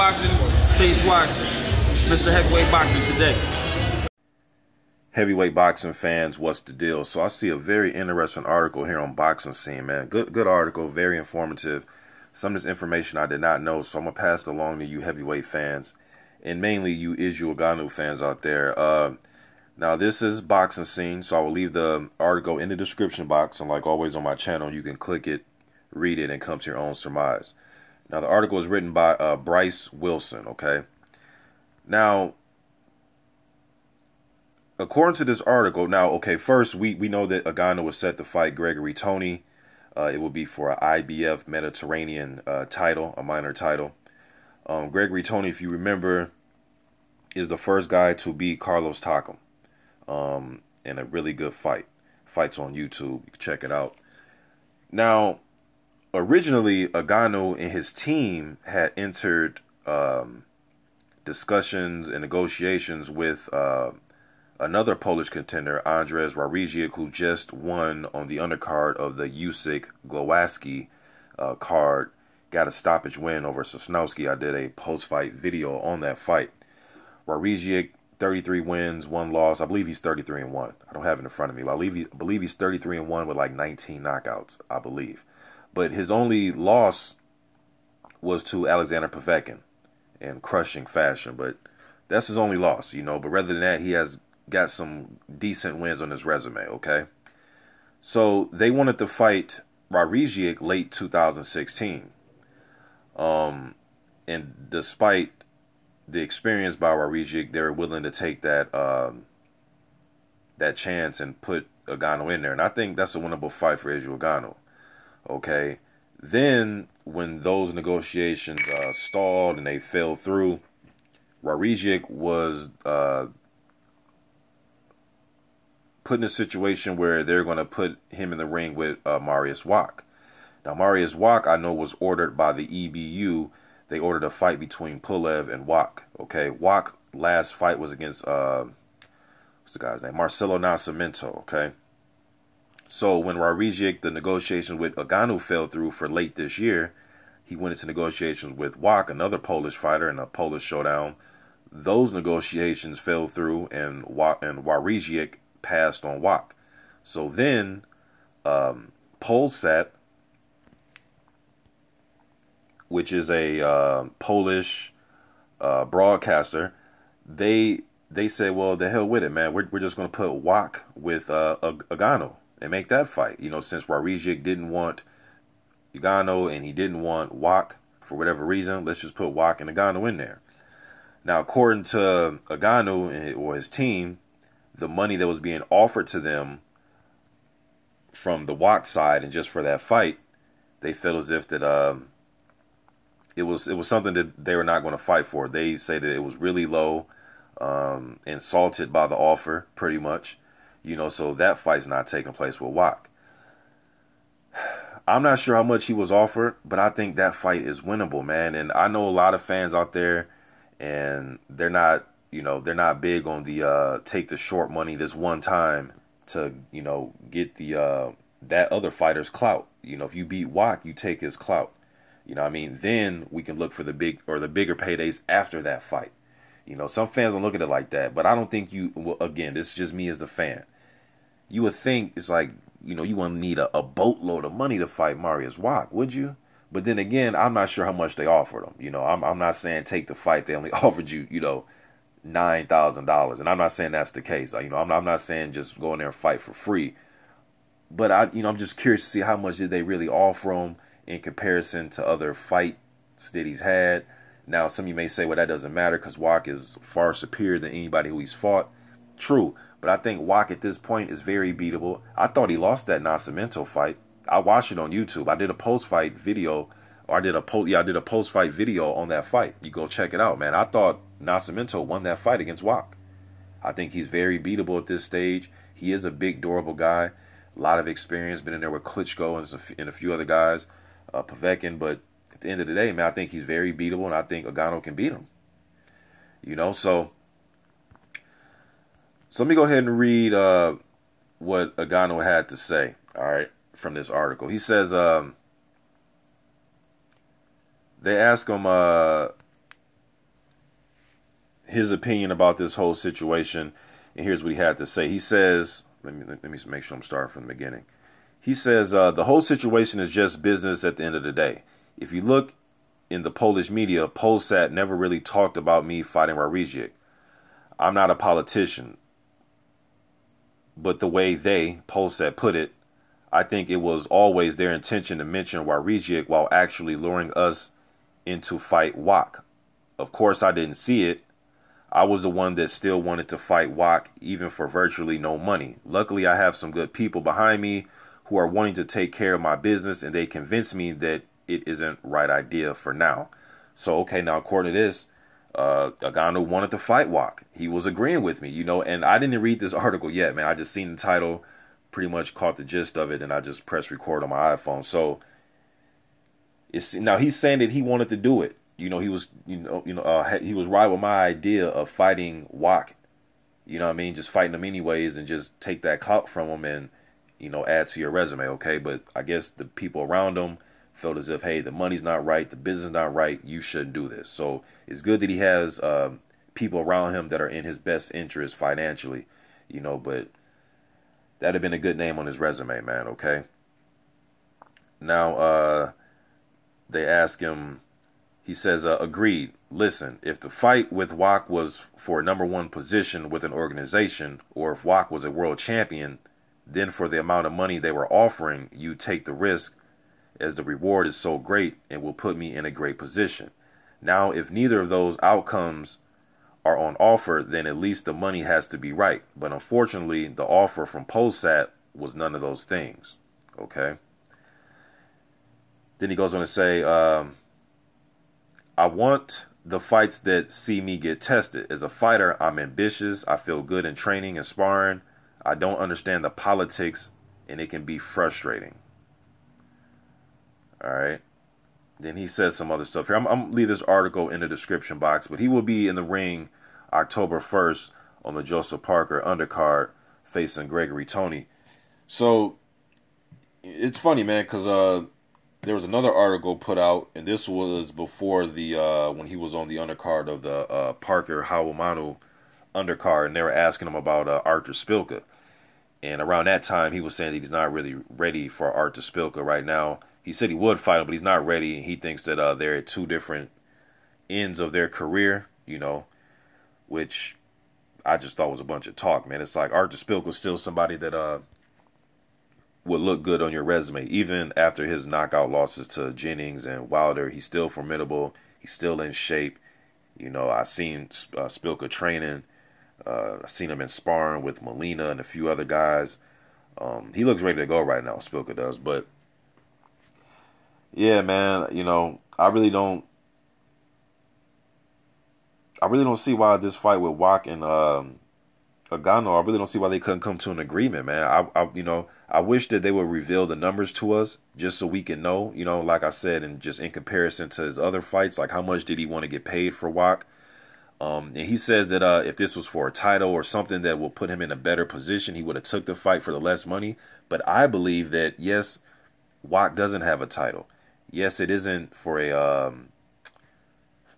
Boxing. Please watch Mr. Heavyweight Boxing today. Heavyweight boxing fans, what's the deal? So I see a very interesting article here on Boxing Scene, man. Good article, very informative. Some of this information I did not know, so I'm gonna pass it along to you heavyweight fans, and mainly you Izu Ugonoh fans out there. Now this is Boxing Scene, so I will leave the article in the description box, and like always on my channel, you can click it, read it, and come to your own surmise. Now the article is written by Bryce Wilson. Okay. Now, according to this article, first we know that Ugonoh was set to fight Gregory Tony. It will be for an IBF Mediterranean title, a minor title. Gregory Tony, if you remember, is the first guy to beat Carlos Takam in a really good fight. Fight's on YouTube. You can check it out. Now, originally, Ugonoh and his team had entered discussions and negotiations with another Polish contender, Andrzej Wawrzyk, who just won on the undercard of the Usyk Glowaski card. Got a stoppage win over Sosnowski. I did a post-fight video on that fight. Wawrzyk, 33 wins, 1 loss. I believe he's 33-1. I don't have it in front of me, but I believe he's 33-1 with like 19 knockouts, I believe. But his only loss was to Alexander Povetkin in crushing fashion. But that's his only loss, you know. But rather than that, he has got some decent wins on his resume, okay? So they wanted to fight Wawrzyk late 2016. And despite the experience by Wawrzyk, they were willing to take that that chance and put Ugonoh in there. And I think that's a winnable fight for Izu Ugonoh. Okay. Then when those negotiations stalled and they fell through, Wawrzyk was put in a situation where they're going to put him in the ring with Mariusz Wach. Now, Mariusz Wach, I know, was ordered by the EBU. They ordered a fight between Pulev and Wach. Okay, Wach last fight was against what's the guy's name? Marcelo Nascimento. Okay, so when Wawrzyk, the negotiations with Ugonoh fell through for late this year, he went into negotiations with Wach, another Polish fighter, in a Polish showdown. Those negotiations fell through, and Wawrzyk passed on Wach. So then Polsat, which is a Polish broadcaster, they said, well, the hell with it, man. We're just going to put Wach with Ugonoh and make that fight. You know, since Wawrzyk didn't want Ugonoh and he didn't want Wach for whatever reason, let's just put Wach and Ugonoh in there. Now, according to Ugonoh or his team, the money that was being offered to them from the Wach side and just for that fight, they felt as if that it was something that they were not going to fight for. They say that it was really low, insulted by the offer, pretty much. You know, so that fight's not taking place with Wach. I'm not sure how much he was offered, but I think that fight is winnable, man. And I know a lot of fans out there, and they're not, you know, they're not big on the take the short money this one time to, you know, get the that other fighter's clout. You know, if you beat Wach, you take his clout. You know what I mean? Then we can look for the bigger paydays after that fight. You know, some fans don't look at it like that, but I don't think you, well, again, this is just me as a fan. You would think it's like, you know, you wouldn't need a boatload of money to fight Mariusz Wach, would you? But then again, I'm not sure how much they offered him. You know, I'm not saying take the fight. They only offered you, you know, $9,000. And I'm not saying that's the case. You know, I'm not saying just go in there and fight for free. But I'm just curious to see how much did they really offer him in comparison to other fights that he's had. Now, some of you may say, well, that doesn't matter because Wach is far superior than anybody who he's fought. True, but I think Wach at this point is very beatable. I thought he lost that Nascimento fight. I watched it on YouTube. I did a post-fight video, or I did a post-fight video on that fight. You go check it out, man. I thought Nascimento won that fight against Wach. I think he's very beatable at this stage. He is a big, durable guy. A lot of experience, been in there with Klitschko and a few other guys, Povetkin. But at the end of the day, man, I think he's very beatable, and I think Ugonoh can beat him. You know, so let me go ahead and read what Ugonoh had to say, all right, from this article. He says, they ask him, his opinion about this whole situation, and here's what he had to say. He says, let me make sure I'm starting from the beginning. He says, the whole situation is just business at the end of the day. If you look in the Polish media, Polsat never really talked about me fighting Wawrzyk. I'm not a politician, but the way Polsat put it, I think it was always their intention to mention Wawrzyk while actually luring us into fight Wach. Of course, I didn't see it. I was the one that still wanted to fight Wach, even for virtually no money. Luckily, I have some good people behind me who are wanting to take care of my business, and they convinced me that it isn't right idea for now. So, okay, now according to this, Ugonoh wanted to fight Wach. He was agreeing with me, and I didn't read this article yet, man. I just seen the title, pretty much caught the gist of it, and I just pressed record on my iPhone. So, now he's saying that he wanted to do it. He was, he was right with my idea of fighting Wach. You know what I mean? Just fighting him anyways and just take that clout from him and, add to your resume, okay? But I guess the people around him felt as if, hey, the money's not right, the business is not right, you shouldn't do this. So it's good that he has people around him that are in his best interest financially, but that'd have been a good name on his resume, man, okay? Now, they ask him, he says, agreed. Listen, if the fight with Wach was for a #1 position with an organization, or if Wach was a world champion, then for the amount of money they were offering, you take the risk, as the reward is so great and will put me in a great position. Now, if neither of those outcomes are on offer, then at least the money has to be right. But unfortunately, the offer from Polsat was none of those things. Okay. Then he goes on to say, I want the fights that see me get tested. As a fighter, I'm ambitious. I feel good in training and sparring. I don't understand the politics, and it can be frustrating. All right. Then he says some other stuff here. I'm going to leave this article in the description box, but he will be in the ring October 1st on the Joseph Parker undercard facing Gregory Toney. So it's funny, man, because there was another article put out, and this was before the when he was on the undercard of the Parker Hawamanu undercard, and they were asking him about Artur Szpilka. And around that time, he was saying that he's not really ready for Artur Szpilka right now. He said he would fight him, but he's not ready. He thinks that they're at two different ends of their career, which I just thought was a bunch of talk, man. It's like Artur Szpilka was still somebody that would look good on your resume. Even after his knockout losses to Jennings and Wilder, he's still formidable. He's still in shape. I seen Szpilka training. I seen him in sparring with Molina and a few other guys. He looks ready to go right now, Szpilka does. But yeah, man, I really don't see why this fight with Wach and Ugonoh, I really don't see why they couldn't come to an agreement, man. I wish that they would reveal the numbers to us just so we can know, like I said, and just in comparison to his other fights, like how much did he want to get paid for Wach? And he says that if this was for a title or something that will put him in a better position, he would have took the fight for the less money. But I believe that, yes, Wach doesn't have a title. Yes, it isn't for a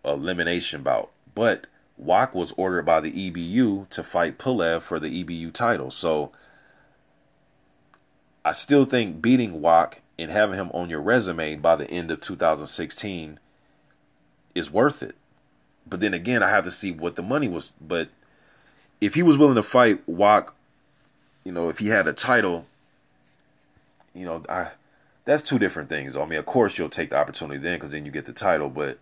elimination bout. But Wach was ordered by the EBU to fight Pulev for the EBU title. So I still think beating Wach and having him on your resume by the end of 2016 is worth it. But then again, I have to see what the money was. But if he was willing to fight Wach, if he had a title, that's two different things, though. I mean, of course, you'll take the opportunity then because then you get the title. But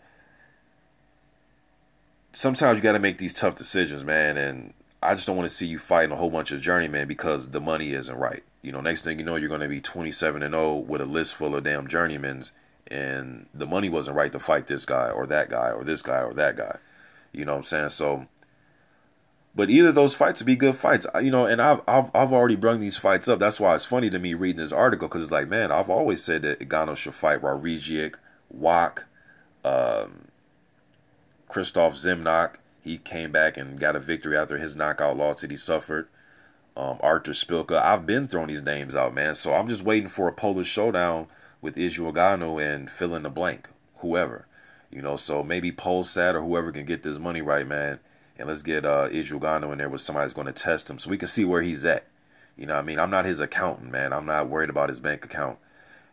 sometimes you got to make these tough decisions, man. And I just don't want to see you fighting a whole bunch of journeymen because the money isn't right. Next thing you know, you're going to be 27-0 with a list full of damn journeymans. And the money wasn't right to fight this guy or that guy or this guy or that guy. You know what I'm saying? So, but either of those fights would be good fights. And I've already brung these fights up. That's why it's funny to me reading this article because it's like, man, I've always said that Ugonoh should fight Wawrzyk, Wach, Krzysztof Zimnoch. He came back and got a victory after his knockout loss that he suffered. Artur Szpilka. I've been throwing these names out, man. So I'm just waiting for a Polish showdown with Izu Ugonoh and fill in the blank, whoever. So maybe Polsat or whoever can get this money right, man, and let's get Izu Ugonoh in there with somebody that's going to test him so we can see where he's at. You know what I mean? I'm not his accountant, man. I'm not worried about his bank account.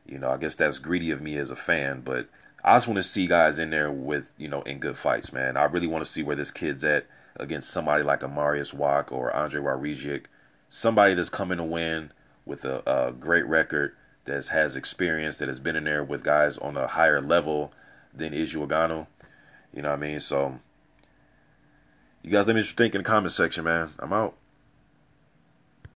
You know, I guess that's greedy of me as a fan, but I just want to see guys in there with, you know, in good fights, man. I really want to see where this kid's at against somebody like a Mariusz Wach or Andrzej Wawrzyk, somebody that's coming to win with a great record, that has experience, that has been in there with guys on a higher level than Izu Ugonoh. You know what I mean? So, you guys let me think in the comment section, man. I'm out.